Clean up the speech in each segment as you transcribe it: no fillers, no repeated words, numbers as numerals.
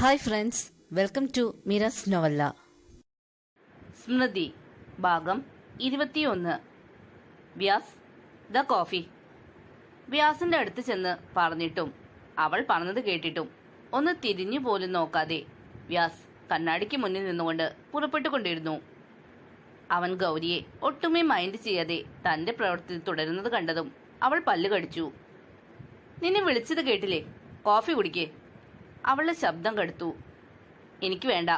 Hi friends, welcome to Meera's novella. Smriti ഭാഗം 21. Vyas the coffee. വ്യാസിന്റെ അടുത്ത് ചെന്ന് പറഞ്ഞിട്ടും അവൾ പറഞ്ഞത് കേട്ടിട്ടും ഒന്ന് തിരിഞ്ഞു പോലും നോക്കാതെ വ്യാസ് കണ്ണാടിക്ക് മുന്നിൽ നിന്നുകൊണ്ട് പുറപ്പെട്ടുകൊണ്ടിരുന്നു. അവൻ ഗൗരിയെ ഒട്ടുമേ മൈൻഡ് ചെയ്യാതെ തന്റെ പ്രവൃത്തി തുടരുന്നത് കണ്ടതും അവൾ പല്ല് കടിച്ചു. നിന്നെ വിളിച്ചത് കേട്ടില്ലേ? കോഫി കുടിക്കേ. അവളുടെ ശബ്ദം കടുത്തു. എനിക്ക് വേണ്ട.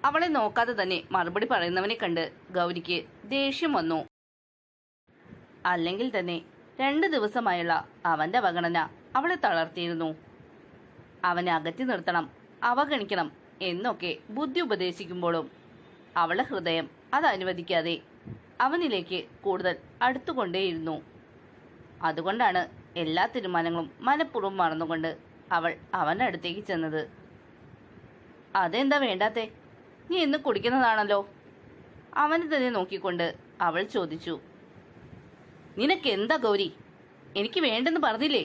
അവളെ നോക്കാതെ തന്നെ മറുപടി പറയുന്നവനെ കണ്ട് ഗൗരിക്ക് ദേഷ്യം വന്നു. അല്ലെങ്കിൽ തന്നെ 2 ദിവസമായുള്ള അവന്റെ അവഗണന അവളെ തളർത്തിയിരുന്നു. അവനെ അകറ്റി നിർത്തണം, അവഗണിക്കണം എന്നൊക്കെ ബുദ്ധി ഉപദേശിക്കുമ്പോഴും അവളുടെ ഹൃദയം അത് അനുവദിക്കാതെ അവനിലേക്ക് കൂടുതൽ അടുത്തുകൊണ്ടേയിരുന്നു. അതുകൊണ്ടാണ് എല്ലാ തീരുമാനങ്ങളും മനഃപൂർവ്വം മറന്നുകൊണ്ട് അവൾ അവൻ്റെ അടുത്തേക്ക് ചെന്നത്. അതെന്താ വേണ്ടാത്തെ? നീ എന്ന് കുടിക്കുന്നതാണല്ലോ. അവനെ തന്നെ നോക്കിക്കൊണ്ട് അവൾ ചോദിച്ചു. നിനക്ക് എന്താ ഗൗരി? എനിക്ക് വേണ്ടെന്ന് പറഞ്ഞില്ലേ?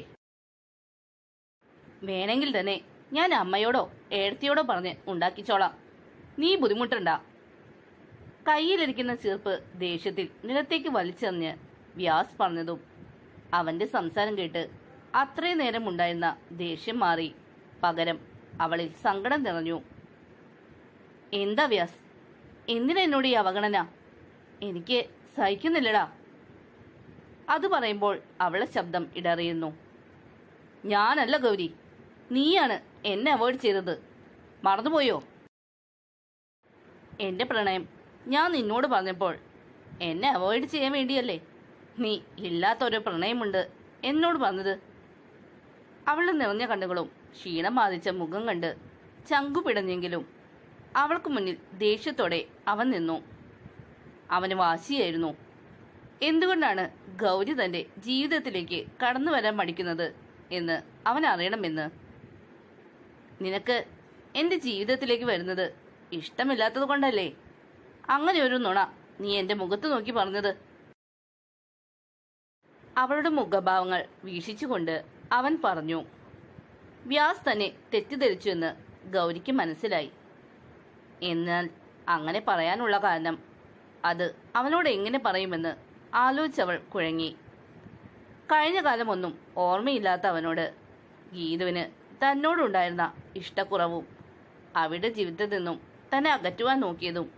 വേണമെങ്കിൽ തന്നെ ഞാൻ അമ്മയോടോ ഏടത്തിയോടോ പറഞ്ഞ് ഉണ്ടാക്കിച്ചോളാം. നീ ബുദ്ധിമുട്ടണ്ട. കയ്യിലിരിക്കുന്ന ചീർപ്പ് ദേഷ്യത്തിൽ നിലത്തേക്ക് വലിച്ചെറിഞ്ഞ് വ്യാസ് പറഞ്ഞതും അവന്റെ സംസാരം കേട്ട് അത്രയും നേരം ഉണ്ടായിരുന്ന ദേഷ്യം മാറി പകരം അവളിൽ സങ്കടം നിറഞ്ഞു. എന്താ വ്യാസ്, എന്തിനാ എന്നോട് ഈ അവഗണന? എനിക്ക് സഹിക്കുന്നില്ലടാ. അത് പറയുമ്പോൾ അവളുടെ ശബ്ദം ഇടറിയുന്നു. ഞാനല്ല ഗൗരി, നീയാണ് എന്നെ അവോയ്ഡ് ചെയ്തത്. മറന്നുപോയോ? എന്റെ പ്രണയം ഞാൻ നിന്നോട് പറഞ്ഞപ്പോൾ എന്നെ അവോയ്ഡ് ചെയ്യാൻ വേണ്ടിയല്ലേ നീ ഇല്ലാത്തൊരു പ്രണയമുണ്ട് എന്നോട് പറഞ്ഞത്? അവളുടെ നിറഞ്ഞ കണ്ണുകളും ക്ഷീണം ബാധിച്ച മുഖം കണ്ട് ചങ്കു പിടഞ്ഞെങ്കിലും അവൾക്ക് മുന്നിൽ ദേഷ്യത്തോടെ അവൻ നിന്നു. അവന് വാശിയായിരുന്നു. എന്തുകൊണ്ടാണ് ഗൗരി തന്റെ ജീവിതത്തിലേക്ക് കടന്നു വരാൻ മടിക്കുന്നത് എന്ന് അവൻ അറിയണമെന്ന്. നിനക്ക് എന്റെ ജീവിതത്തിലേക്ക് വരുന്നത് ഇഷ്ടമില്ലാത്തത് കൊണ്ടല്ലേ അങ്ങനെ ഒരു നുണ നീ എന്റെ മുഖത്ത് നോക്കി പറഞ്ഞത്? അവളുടെ മുഖഭാവങ്ങൾ വീക്ഷിച്ചുകൊണ്ട് അവൻ പറഞ്ഞു. വ്യാസ് തന്നെ തെറ്റിദ്ധരിച്ചു എന്ന് ഗൗരിക്ക് മനസ്സിലായി. എന്നാൽ അങ്ങനെ പറയാനുള്ള കാരണം അത് അവനോട് എങ്ങനെ പറയുമെന്ന് ആലോചിച്ചവൾ കുഴങ്ങി. കഴിഞ്ഞ കാലമൊന്നും ഓർമ്മയില്ലാത്ത അവനോട് ഗീതുവിന് തന്നോടുണ്ടായിരുന്ന ഇഷ്ടക്കുറവും അവരുടെ ജീവിതത്തിൽ നിന്നും തന്നെ അകറ്റുവാൻ നോക്കിയതും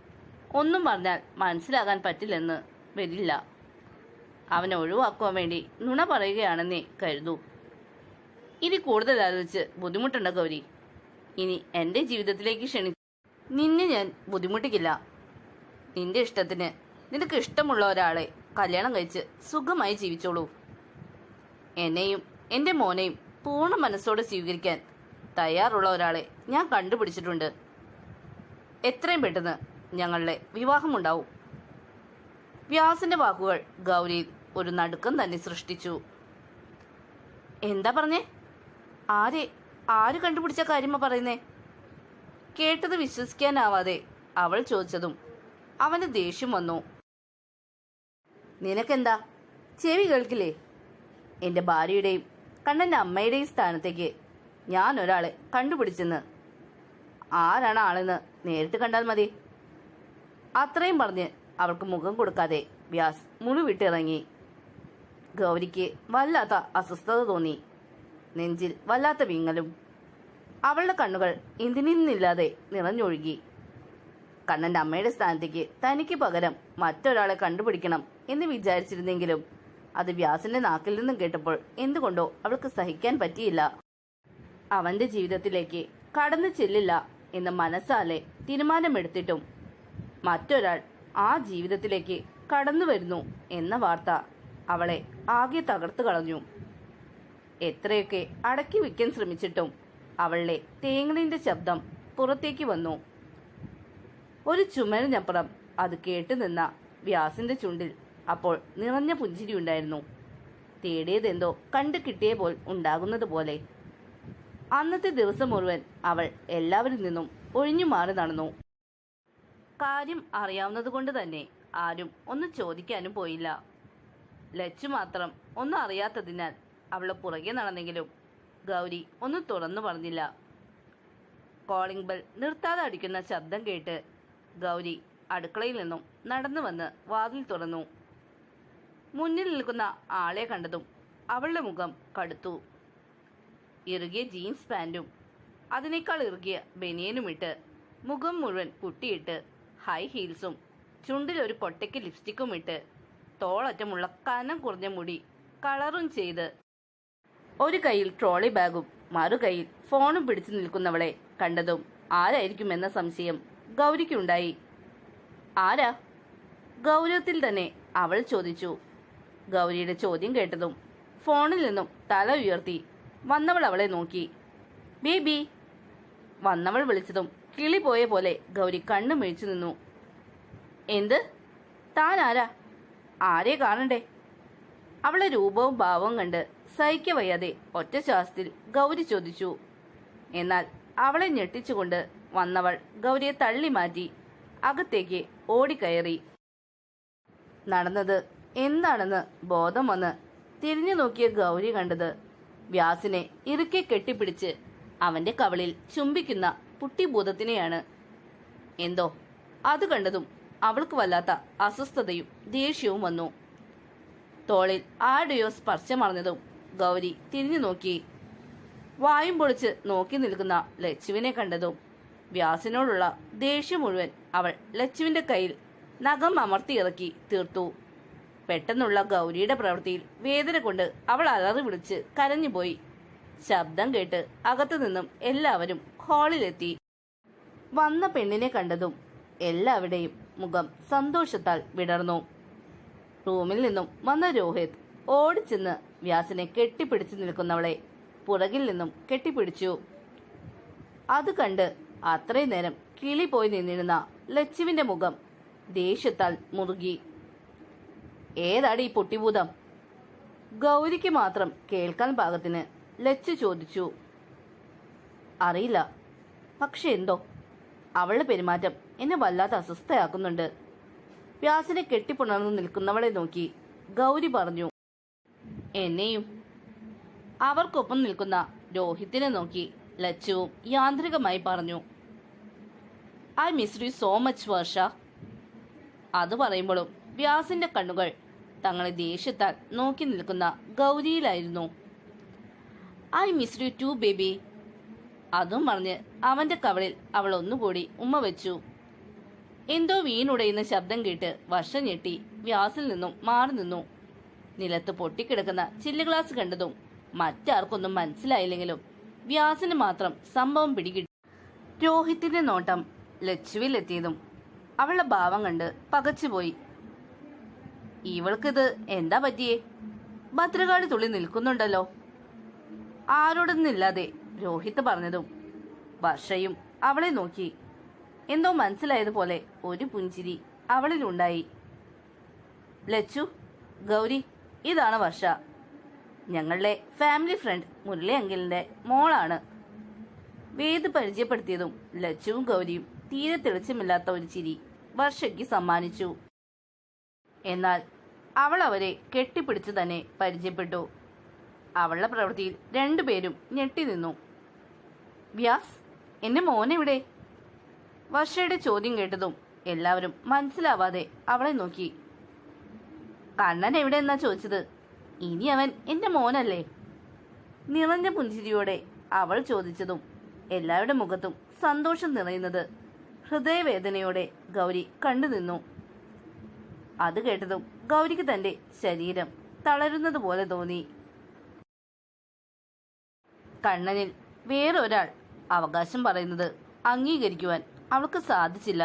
ഒന്നും പറഞ്ഞാൽ മനസ്സിലാകാൻ പറ്റില്ലെന്ന് വരില്ല. അവനെ ഒഴിവാക്കുവാൻ വേണ്ടി നുണ പറയുകയാണെന്നേ കരുതൂ. ഇനി കൂടുതൽ ആലോചിച്ച് ബുദ്ധിമുട്ടുണ്ട് ഗൗരി. ഇനി എൻ്റെ ജീവിതത്തിലേക്ക് നിന്നെ ഞാൻ ബുദ്ധിമുട്ടിക്കില്ല. നിന്റെ ഇഷ്ടത്തിന് നിനക്ക് ഇഷ്ടമുള്ള ഒരാളെ കല്യാണം കഴിച്ച് സുഖമായി ജീവിച്ചോളൂ. എന്നെയും എൻ്റെ മോനെയും പൂർണ്ണ മനസ്സോടെ സ്വീകരിക്കാൻ തയ്യാറുള്ള ഒരാളെ ഞാൻ കണ്ടുപിടിച്ചിട്ടുണ്ട്. എത്രയും പെട്ടെന്ന് ഞങ്ങളുടെ വിവാഹമുണ്ടാവും. വ്യാസിന്റെ വാക്കുകൾ ഗൗരിയിൽ ഒരു നടുക്കം തന്നെ സൃഷ്ടിച്ചു. എന്താ പറഞ്ഞേ? ആര് കണ്ടുപിടിച്ച കാര്യമാ പറയുന്നേ? കേട്ടത് വിശ്വസിക്കാനാവാതെ അവൾ ചോദിച്ചതും അവന് ദേഷ്യം വന്നു. നിനക്കെന്താ ചെവി കേൾക്കില്ലേ? എൻ്റെ ഭാര്യയുടെയും കണ്ണൻ്റെ അമ്മയുടെയും സ്ഥാനത്തേക്ക് ഞാൻ ഒരാളെ കണ്ടുപിടിച്ചെന്ന്. ആരാണ് ആളെന്ന് നേരിട്ട് കണ്ടാൽ മതി. അത്രയും പറഞ്ഞ് അവൾക്ക് മുഖം കൊടുക്കാതെ വ്യാസ് മുഴുവിട്ടിറങ്ങി. ഗൗരിക്ക് വല്ലാത്ത അസ്വസ്ഥത തോന്നി. നെഞ്ചിൽ വല്ലാത്ത വിങ്ങലും. അവളുടെ കണ്ണുകൾ എന്തിനിന്നില്ലാതെ നിറഞ്ഞൊഴുകി. കണ്ണൻ്റെ അമ്മയുടെ സ്ഥാനത്തേക്ക് തനിക്ക് പകരം മറ്റൊരാളെ കണ്ടുപിടിക്കണം എന്ന് വിചാരിച്ചിരുന്നെങ്കിലും അത് വ്യാസിന്റെ നാക്കിൽ നിന്നും കേട്ടപ്പോൾ എന്തുകൊണ്ടോ അവൾക്ക് സഹിക്കാൻ പറ്റിയില്ല. അവന്റെ ജീവിതത്തിലേക്ക് കടന്നു ചെല്ലില്ല എന്ന് മനസ്സാലെ തീരുമാനമെടുത്തിട്ടും മറ്റൊരാൾ ആ ജീവിതത്തിലേക്ക് കടന്നു വരുന്നു എന്ന വാർത്ത അവളെ ആകെ തകർത്തു കളഞ്ഞു. എത്രയൊക്കെ അടക്കി വയ്ക്കാൻ ശ്രമിച്ചിട്ടും അവളുടെ തേങ്ങലിന്റെ ശബ്ദം പുറത്തേക്ക് വന്നു. ഒരു ചുമരിനപ്പുറം അത് കേട്ടു നിന്ന വ്യാസിന്റെ ചുണ്ടിൽ അപ്പോൾ നിറഞ്ഞ പുഞ്ചിരി ഉണ്ടായിരുന്നു. തേടിയതെന്തോ കണ്ടു കിട്ടിയ പോൽ ഉണ്ടാകുന്നത് പോലെ. അന്നത്തെ ദിവസം മുഴുവൻ അവൾ എല്ലാവരിൽ നിന്നും ഒഴിഞ്ഞു മാറി നടന്നു. കാര്യം അറിയാവുന്നത് കൊണ്ട് തന്നെ ആരും ഒന്ന് ചോദിക്കാനും പോയില്ല. ലച്ചു മാത്രം ഒന്നും അറിയാത്തതിനാൽ അവളെ പുറകെ നടന്നെങ്കിലും ഗൗരി ഒന്നും തുറന്നു പറഞ്ഞില്ല. കോളിംഗ് ബെൽ നിർത്താതെ അടിക്കുന്ന ശബ്ദം കേട്ട് ഗൗരി അടുക്കളയിൽ നിന്നും നടന്നു വന്ന് വാതിൽ തുറന്നു. മുന്നിൽ നിൽക്കുന്ന ആളെ കണ്ടതും അവളുടെ മുഖം കടുത്തു. ഇറുകിയ ജീൻസ് പാൻറ്റും അതിനേക്കാൾ ഇറുകിയ ബനിയനുമിട്ട്, മുഖം മുഴുവൻ പുട്ടിയിട്ട്, ഹൈ ഹീൽസും ചുണ്ടിൽ ഒരു കൊട്ടയ്ക്ക് ലിപ്സ്റ്റിക്കും ഇട്ട്, തോളറ്റമുള്ള കനം കുറഞ്ഞ മുടി കളറും ചെയ്ത്, ഒരു കയ്യിൽ ട്രോളി ബാഗും മറു കയ്യിൽ ഫോണും പിടിച്ചു നിൽക്കുന്നവളെ കണ്ടതും ആരായിരിക്കുമെന്ന സംശയം ഗൗരിക്കുണ്ടായി. ആരാ? ഗൗരവത്തിൽ തന്നെ അവൾ ചോദിച്ചു. ഗൗരിയുടെ ചോദ്യം കേട്ടതും ഫോണിൽ നിന്നും തല ഉയർത്തി വന്നവൾ അവളെ നോക്കി. ബേബി. വന്നവൾ വിളിച്ചതും കിളി പോയ പോലെ ഗൗരി കണ്ണു മിഴിച്ചു നിന്നു. എന്ത്? താൻ ആരാ? ആരെ കാണണ്ടേ? അവളെ രൂപവും ഭാവവും കണ്ട് സഹിക്ക വയ്യാതെ ഒറ്റ ശ്വാസത്തിൽ ഗൗരി ചോദിച്ചു. എന്നാൽ അവളെ ഞെട്ടിച്ചുകൊണ്ട് വന്നവൾ ഗൗരിയെ തള്ളി മാറ്റി അകത്തേക്ക് ഓടിക്കയറി. നടന്നത് എന്താണെന്ന് ബോധം വന്ന് തിരിഞ്ഞു നോക്കിയ ഗൗരി കണ്ടത് വ്യാസിനെ ഇറുക്കെ കെട്ടിപ്പിടിച്ച് അവന്റെ കവളിൽ ചുംബിക്കുന്ന പുട്ടിഭൂതത്തിനെയാണ്. എന്തോ അത് കണ്ടതും അവൾക്ക് വല്ലാത്ത അസ്വസ്ഥതയും ദേഷ്യവും വന്നു. തോളിൽ ആരുടെയോ സ്പർശമറിഞ്ഞതും ഗൗരി തിരിഞ്ഞു നോക്കി. വായും പൊളിച്ച് നോക്കി നിൽക്കുന്ന ലച്ചുവിനെ കണ്ടതും വ്യാസിനോടുള്ള ദേഷ്യം മുഴുവൻ അവൾ ലച്ചുവിന്റെ കയ്യിൽ നഖം അമർത്തിയിറക്കി തീർത്തു. പെട്ടെന്നുള്ള ഗൗരിയുടെ പ്രവൃത്തിയിൽ വേദന കൊണ്ട് അവൾ അലറി വിളിച്ച് കരഞ്ഞുപോയി. ശബ്ദം കേട്ട് അകത്തു നിന്നും എല്ലാവരും ഹാളിലെത്തി. വന്ന പെണ്ണിനെ കണ്ടതും എല്ലാവരുടെയും മുഖം സന്തോഷത്താൽ വിടർന്നു. റൂമിൽ നിന്നും വന്ന രോഹിത് ഓടിച്ചെന്ന് വ്യാസിനെ കെട്ടിപ്പിടിച്ചു നിൽക്കുന്നവളെ പുറകിൽ നിന്നും കെട്ടിപ്പിടിച്ചു. അത് കണ്ട് അത്രയും നേരം കിളി പോയി നിന്നിരുന്ന ലച്ചുവിന്റെ മുഖം ദേഷ്യത്താൽ മുറുകി. ഏതാടി ഈ പൊട്ടിഭൂതം? ഗൗരിക്ക് മാത്രം കേൾക്കാൻ പാകത്തിന് ലച്ചു ചോദിച്ചു. അറിയില്ല, പക്ഷെ എന്തോ അവളുടെ പെരുമാറ്റം എന്നെ വല്ലാതെ അസ്വസ്ഥയാക്കുന്നുണ്ട്. വ്യാസിനെ കെട്ടിപ്പുണർന്നു നിൽക്കുന്നവളെ നോക്കി ഗൗരി പറഞ്ഞു. എന്നെയും. അവർക്കൊപ്പം നിൽക്കുന്ന രോഹിത്തിനെ നോക്കി ലച്ചുവും യാന്ത്രികമായി പറഞ്ഞു. I miss you so much Varsha. അത് പറയുമ്പോഴും വ്യാസിന്റെ കണ്ണുകൾ തങ്ങളെ ദേഷ്യത്താൽ നോക്കി നിൽക്കുന്ന ഗൗരിയിലായിരുന്നു. I miss you too baby. അതും പറഞ്ഞ് അവന്റെ കവളിൽ അവൾ ഒന്നുകൂടി ഉമ്മ വെച്ചു. എന്തോ വീണുടയുന്ന ശബ്ദം കേട്ട് വർഷ ഞെട്ടി വ്യാസിൽ നിന്നും മാറി നിന്നു. നിലത്ത് പൊട്ടിക്കിടക്കുന്ന ചില്ല് ഗ്ലാസ് കണ്ടതും മറ്റാർക്കൊന്നും മനസ്സിലായില്ലെങ്കിലും വ്യാസിന് മാത്രം സംഭവം പിടികിട്ടി. രോഹിത്തിന്റെ നോട്ടം ലച്ചുവിലെത്തിയതും അവളുടെ ഭാവം കണ്ട് പകച്ചുപോയി. ഇവൾക്കിത് എന്താ പറ്റിയേ? ഭദ്രകാളി തുള്ളി നിൽക്കുന്നുണ്ടല്ലോ. ആരോടൊന്നില്ലാതെ രോഹിത് പറഞ്ഞതും വർഷയും അവളെ നോക്കി. എന്തോ മനസ്സിലായതുപോലെ ഒരു പുഞ്ചിരി അവളിലുണ്ടായി. ലച്ചു, ഗൗരി, ഇതാണ് വർഷ. ഞങ്ങളുടെ ഫാമിലി ഫ്രണ്ട് മുരളി അങ്കിളിന്റെ മോളാണ്. വേദ് പരിചയപ്പെടുത്തിയതും ലച്ചുവും ഗൗരിയും തീരെ തെളിച്ചമില്ലാത്ത ഒരു ചിരി വർഷയ്ക്ക് സമ്മാനിച്ചു. എന്നാൽ അവൾ അവരെ കെട്ടിപ്പിടിച്ചു തന്നെ പരിചയപ്പെട്ടു. അവളുടെ പ്രവൃത്തിയിൽ രണ്ടുപേരും ഞെട്ടി നിന്നു. വ്യാസ്, എന്റെ മോനെവിടെ? വർഷയുടെ ചോദ്യം കേട്ടതും എല്ലാവരും മനസ്സിലാവാതെ അവളെ നോക്കി. കണ്ണൻ എവിടെ എന്നാ ചോദിച്ചത്? ഇനി അവൻ എന്റെ മോനല്ലേ? നിറഞ്ഞ പുഞ്ചിരിയോടെ അവൾ ചോദിച്ചതും എല്ലാവരുടെ മുഖത്തും സന്തോഷം നിറയുന്നത് ഹൃദയവേദനയോടെ ഗൗരി കണ്ടുനിന്നു. അത് കേട്ടതും ഗൗരിക്ക് തന്റെ ശരീരം തളരുന്നത് പോലെ തോന്നി. കണ്ണനിൽ വേറൊരാൾ അവകാശം പറയുന്നത് അംഗീകരിക്കുവാൻ അവൾക്ക് സാധിച്ചില്ല.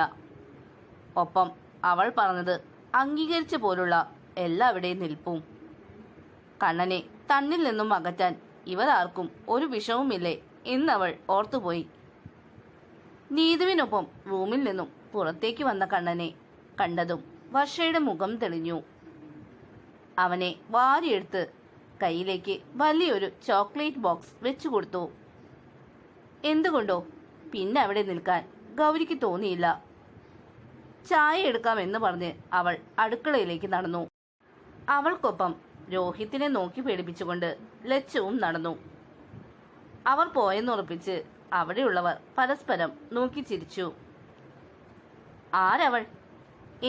ഒപ്പം അവൾ പറഞ്ഞത് അംഗീകരിച്ച പോലുള്ള എല്ലാവരുടെയും നിൽപ്പും. കണ്ണനെ തന്നിൽ നിന്നും അകറ്റാൻ ഇവരാർക്കും ഒരു വിഷവുമില്ലേ എന്നവൾ ഓർത്തുപോയി. നീതുവിനൊപ്പം റൂമിൽ നിന്നും പുറത്തേക്ക് വന്ന കണ്ണനെ കണ്ടതും വർഷയുടെ മുഖം തെളിഞ്ഞു. അവനെ വാരിയെടുത്ത് കയ്യിലേക്ക് വലിയൊരു ചോക്ലേറ്റ് ബോക്സ് വെച്ചു കൊടുത്തു. എന്തുകൊണ്ടോ പിന്നെ അവിടെ നിൽക്കാൻ ഗൗരിക്ക് തോന്നിയില്ല. ചായ എടുക്കാമെന്ന് പറഞ്ഞ് അവൾ അടുക്കളയിലേക്ക് നടന്നു. അവൾക്കൊപ്പം രോഹിത്തിനെ നോക്കി പേടിപ്പിച്ചുകൊണ്ട് ലച്ചുവും നടന്നു. അവർ പോയെന്നുറപ്പിച്ച് അവിടെയുള്ളവർ പരസ്പരം നോക്കി ചിരിച്ചു. ആരവൾ?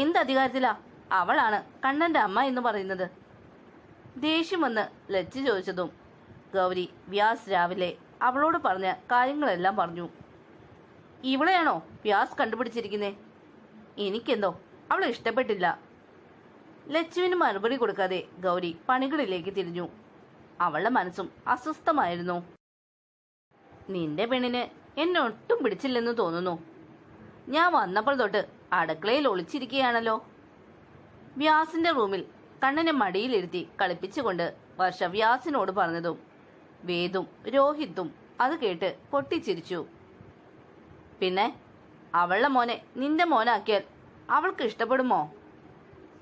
എന്ത് അധികാരത്തിലാ അവളാണ് കണ്ണന്റെ അമ്മ എന്ന് പറയുന്നത്? ദേഷ്യം വന്ന് ലജ്ജ ചോദിച്ചതും ഗൗരി വ്യാസ് രാവിലെ അവളോട് പറഞ്ഞ കാര്യങ്ങളെല്ലാം പറഞ്ഞു. ഇവളെയാണോ വ്യാസ് കണ്ടുപിടിച്ചിരിക്കുന്നേ? എനിക്കെന്തോ അവളെ ഇഷ്ടപ്പെട്ടില്ല. ലച്ചുവിന് മറുപടി കൊടുക്കാതെ ഗൗരി പണികളിലേക്ക് തിരിഞ്ഞു. അവളുടെ മനസ്സും അസ്വസ്ഥമായിരുന്നു. നിന്റെ പെണ്ണിന് എന്നെ ഒട്ടും പിടിച്ചില്ലെന്ന് തോന്നുന്നു. ഞാൻ വന്നപ്പോൾ തൊട്ട് അടുക്കളയിൽ ഒളിച്ചിരിക്കുകയാണല്ലോ. വ്യാസിന്റെ റൂമിൽ കണ്ണനെ മടിയിലിരുത്തി കളിപ്പിച്ചുകൊണ്ട് വർഷ വ്യാസിനോട് പറഞ്ഞതും വേദും രോഹിത്തും അത് കേട്ട് പൊട്ടിച്ചിരിച്ചു. പിന്നെ അവളുടെ മോനെ നിന്റെ മോനാക്കിയാൽ അവൾക്ക് ഇഷ്ടപ്പെടുമോ?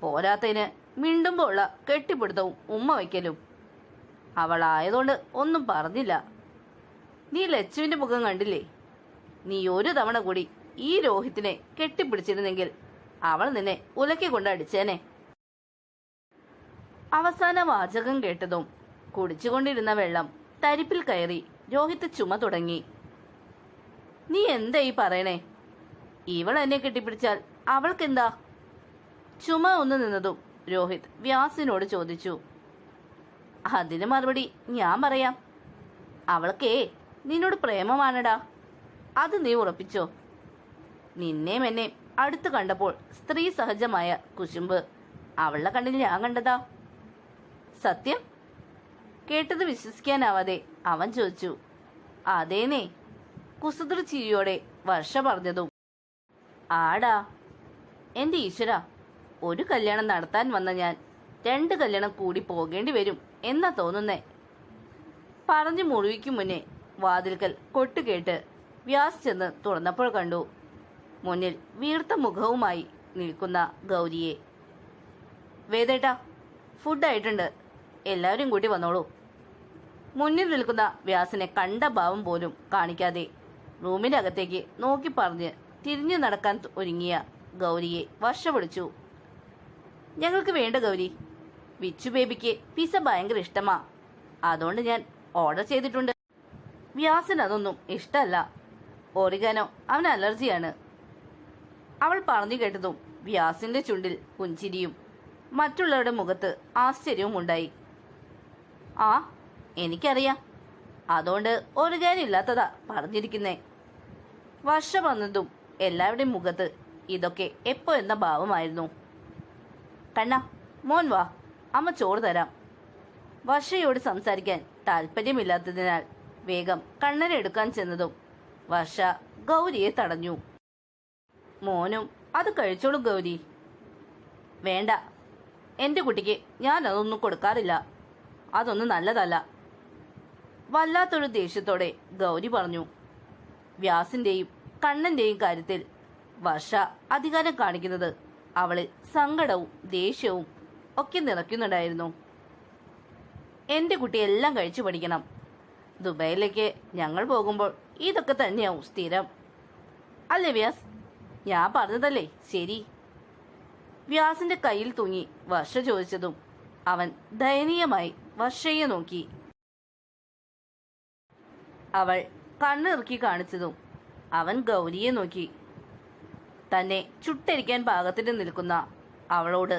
പോരാത്തതിന് മിണ്ടുമ്പോൾ ഉള്ള കെട്ടിപ്പിടുത്തവും ഉമ്മ വയ്ക്കലും. അവളായതുകൊണ്ട് ഒന്നും പറഞ്ഞില്ല. നീ ലച്ചുവിന്റെ മുഖം കണ്ടില്ലേ? നീ ഒരു തവണ കൂടി ഈ രോഹിത്തിനെ കെട്ടിപ്പിടിച്ചിരുന്നെങ്കിൽ അവൾ നിന്നെ ഉലക്കി കൊണ്ട് അടിച്ചേനെ. അവസാന വാചകം കേട്ടതും കുടിച്ചുകൊണ്ടിരുന്ന വെള്ളം തരിപ്പിൽ കയറി രോഹിത്ത് ചുമ തുടങ്ങി. നീ എന്താ ഈ പറയണേ? ഇവൾ എന്നെ കെട്ടിപ്പിടിച്ചാൽ അവൾക്കെന്താ? ചുമ ഒന്ന് നിന്നതും രോഹിത് വ്യാസിനോട് ചോദിച്ചു. അതിന് മറുപടി ഞാൻ പറയാം. അവൾക്കേ നിന്നോട് പ്രേമമാണടാ. അത് നീ ഉറപ്പിച്ചോ? നിന്നെയും എന്നെയും അടുത്ത് കണ്ടപ്പോൾ സ്ത്രീ സഹജമായ കുശുമ്പ് അവളുടെ കണ്ണിൽ ഞാൻ കണ്ടതാ. സത്യം? കേട്ടത് വിശ്വസിക്കാനാവാതെ അവൻ ചോദിച്ചു. അതേനേ, കുസൃതി ചിരിയോടെ വർഷ പറഞ്ഞതും. ആടാ, എന്റെ ഈശ്വര, ഒരു കല്യാണം നടത്താൻ വന്ന ഞാൻ 2 കല്യാണം കൂടി പോകേണ്ടി വരും എന്നാ തോന്നുന്നേ. പറഞ്ഞു മുഴുവിക്കും മുന്നേ വാതിൽക്കൽ കൊട്ടുകേട്ട് വ്യാസ് ചെന്ന് തുറന്നപ്പോൾ കണ്ടു മുന്നിൽ വീർത്ത മുഖവുമായി നിൽക്കുന്ന ഗൗരിയെ. വേദേട്ടാ, ഫുഡായിട്ടുണ്ട്, എല്ലാവരും കൂട്ടി വന്നോളൂ. മുന്നിൽ നിൽക്കുന്ന വ്യാസിനെ കണ്ട ഭാവം പോലും കാണിക്കാതെ റൂമിന്റെ അകത്തേക്ക് നോക്കി പറഞ്ഞ് തിരിഞ്ഞു നടക്കാൻ ഒരുങ്ങിയ ഗൗരിയെ വർഷ വിളിച്ചു. ഞങ്ങൾക്ക് വേണ്ട ഗൗരി, വിച്ചു ബേബിക്ക് പിസ ഭയങ്കര ഇഷ്ടമാ, അതുകൊണ്ട് ഞാൻ ഓർഡർ ചെയ്തിട്ടുണ്ട്. വ്യാസിന് അതൊന്നും ഇഷ്ടമല്ല. ഒറിഗാനോ അവന് അലർജിയാണ്. അവൾ പറഞ്ഞു കേട്ടതും വ്യാസിന്റെ ചുണ്ടിൽ പുഞ്ചിരിയും മറ്റുള്ളവരുടെ മുഖത്ത് ആശ്ചര്യവും ഉണ്ടായി. ആ, എനിക്കറിയാം, അതുകൊണ്ട് ഒറിഗാനോ ഇല്ലാത്തതാ പറഞ്ഞിരിക്കുന്നേ. വർഷ വന്നതും എല്ലാവരുടെയും മുഖത്ത് ഇതൊക്കെ എപ്പോ എന്ന ഭാവമായിരുന്നു. കണ്ണ, മോൻ വാ, അമ്മ ചോറ് തരാം. വർഷയോട് സംസാരിക്കാൻ താല്പര്യമില്ലാത്തതിനാൽ വേഗം കണ്ണനെ എടുക്കാൻ ചെന്നതും വർഷ ഗൗരിയെ തടഞ്ഞു. മോനും അത് കഴിച്ചോളൂ ഗൗരി. വേണ്ട, എന്റെ കുട്ടിക്ക് ഞാൻ അതൊന്നും കൊടുക്കാറില്ല, അതൊന്നും നല്ലതല്ല. വല്ലാത്തൊരു ദേഷ്യത്തോടെ ഗൗരി പറഞ്ഞു. വ്യാസിന്റെയും കണ്ണന്റെയും കാര്യത്തിൽ വർഷ അധികാരം കാണിക്കുന്നത് അവളിൽ സങ്കടവും ദേഷ്യവും ഒക്കെ നിറയ്ക്കുന്നുണ്ടായിരുന്നു. എന്റെ കുട്ടി എല്ലാം കഴിച്ചു പഠിക്കണം. ദുബായിലേക്ക് ഞങ്ങൾ പോകുമ്പോൾ ഇതൊക്കെ തന്നെയാവും സ്ഥിരം. അല്ലേ വ്യാസ്? ഞാൻ പറഞ്ഞതല്ലേ ശരി? വ്യാസിന്റെ കയ്യിൽ തൂങ്ങി വർഷ ചോദിച്ചതും അവൻ ദയനീയമായി വർഷയെ നോക്കി. അവൾ കണ്ണിറുക്കി കാണിച്ചതും അവൻ ഗൗരിയെ നോക്കി. തന്നെ ചുട്ടരിക്കാൻ പാകത്തിന് നിൽക്കുന്ന അവളോട്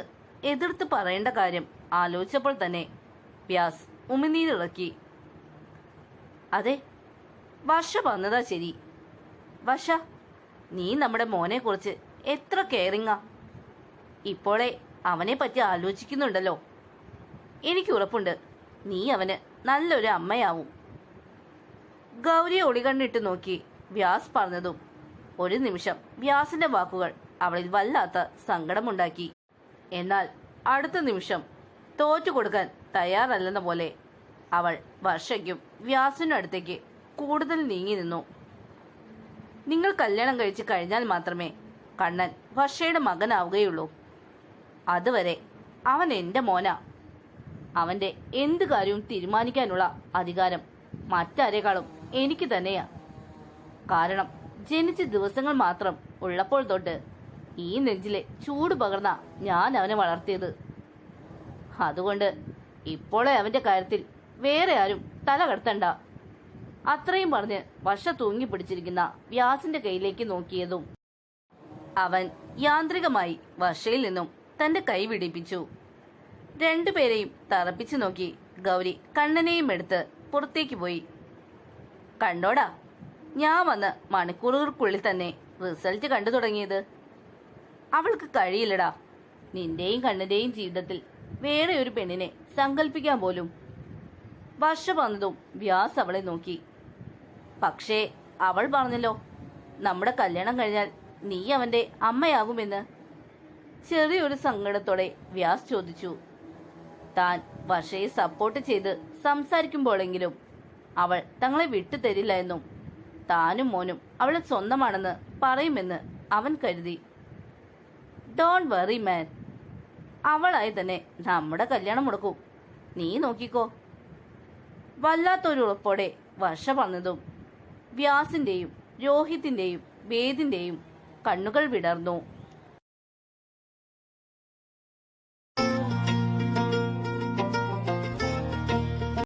എതിർത്ത് പറയേണ്ട കാര്യം ആലോചിച്ചപ്പോൾ തന്നെ വ്യാസ് ഉമിനീരിറക്കി. അതെ, വർഷ പറഞ്ഞതാ ശരി. വർഷ, നീ നമ്മുടെ മോനെ കുറിച്ച് എത്ര കെയറിങ്ങാ. ഇപ്പോഴേ അവനെ പറ്റി ആലോചിക്കുന്നുണ്ടല്ലോ. എനിക്ക് ഉറപ്പുണ്ട് നീ അവന് നല്ലൊരു അമ്മയാവും. ഗൗരിയെ ഒളികണ്ണിട്ട് നോക്കി വ്യാസ് പറഞ്ഞതും ഒരു നിമിഷം വ്യാസിന്റെ വാക്കുകൾ അവളിൽ വല്ലാത്ത സങ്കടമുണ്ടാക്കി. എന്നാൽ അടുത്ത നിമിഷം തോറ്റുകൊടുക്കാൻ തയ്യാറല്ലെന്ന പോലെ അവൾ വർഷയ്ക്കും വ്യാസിനും അടുത്തേക്ക് കൂടുതൽ നീങ്ങി നിന്നു. നിങ്ങൾ കല്യാണം കഴിച്ച് കഴിഞ്ഞാൽ മാത്രമേ കണ്ണൻ വർഷയുടെ മകനാവുകയുള്ളൂ. അതുവരെ അവൻ എൻ്റെ മോനാ. അവന്റെ എന്ത് കാര്യവും തീരുമാനിക്കാനുള്ള അധികാരം മറ്റാരേക്കാളും എനിക്ക് തന്നെയാ. കാരണം ജനിച്ച ദിവസങ്ങൾ മാത്രം ഉള്ളപ്പോൾ തൊട്ട് ഈ നെഞ്ചിലെ ചൂട് പകർന്ന ഞാൻ അവനെ വളർത്തിയത്. അതുകൊണ്ട് ഇപ്പോഴേ അവന്റെ കാര്യത്തിൽ വേറെ ആരും തല കടത്തണ്ട. അത്രയും പറഞ്ഞ് വർഷ തൂങ്ങി പിടിച്ചിരിക്കുന്ന വ്യാസിന്റെ കയ്യിലേക്ക് നോക്കിയതും അവൻ യാന്ത്രികമായി വർഷയിൽ നിന്നും തന്റെ കൈ വിടിപ്പിച്ചു. രണ്ടുപേരെയും തറപ്പിച്ചു നോക്കി ഗൗരി കണ്ണനെയും എടുത്ത് പുറത്തേക്ക് പോയി. കണ്ടോടാ, ഞാൻ വന്ന് മണിക്കൂറുകൾക്കുള്ളിൽ തന്നെ റിസൾട്ട് കണ്ടു തുടങ്ങിയത്. അവൾക്ക് കഴിയില്ലടാ നിന്റെയും കണ്ണന്റെയും ജീവിതത്തിൽ വേറെ ഒരു പെണ്ണിനെ സങ്കല്പിക്കാൻ പോലും. വർഷ പറഞ്ഞതും വ്യാസ് അവളെ നോക്കി. പക്ഷേ അവൾ പറഞ്ഞല്ലോ, നമ്മുടെ കല്യാണം കഴിഞ്ഞാൽ നീ അവന്റെ അമ്മയാകുമെന്ന്. ചെറിയൊരു സങ്കടത്തോടെ വ്യാസ് ചോദിച്ചു. താൻ വർഷയെ സപ്പോർട്ട് ചെയ്ത് സംസാരിക്കുമ്പോഴെങ്കിലും അവൾ തങ്ങളെ വിട്ടു തരില്ല എന്നും താനും മോനും അവളെ സ്വന്തമാണെന്ന് പറയുമെന്ന് അവൻ കരുതി. ഡോണ്ട് വെറി മാൻ, അവളായി തന്നെ നമ്മുടെ കല്യാണം മുടക്കും, നീ നോക്കിക്കോ. വല്ലാത്തൊരു ഉറപ്പോടെ വർഷ പറഞ്ഞതും വ്യാസിന്റെയും രോഹിത്തിന്റെയും വേദിന്റെയും കണ്ണുകൾ വിടർന്നു.